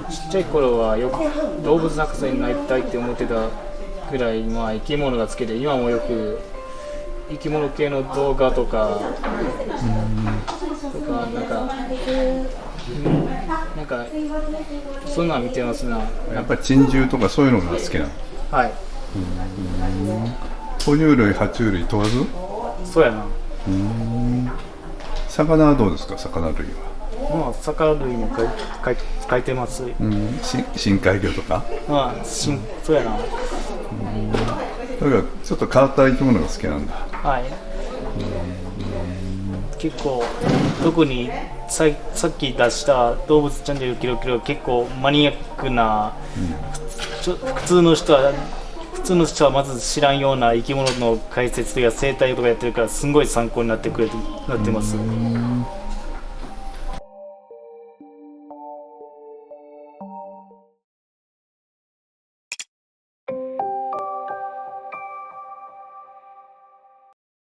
ちっちゃい頃はよく動物博士になりたいって思ってたぐらい、まあ、生き物が好きで、今もよく生き物系の動画とかなんかそういうのは見てますな。やっぱり珍獣とかそういうのが好きなの？はい。哺乳類、爬虫類問わず？そうやな。魚はどうですか？魚類は。まあ魚類も書いてます。深海魚とか。まあそうやな。だからちょっと変わった生き物が好きなんだ。はい。結構特にさっき出した動物チャンネルキロキロ結構マニアックな、普通の人はまず知らんような生き物の解説とか生態とかやってるからすごい参考になってます。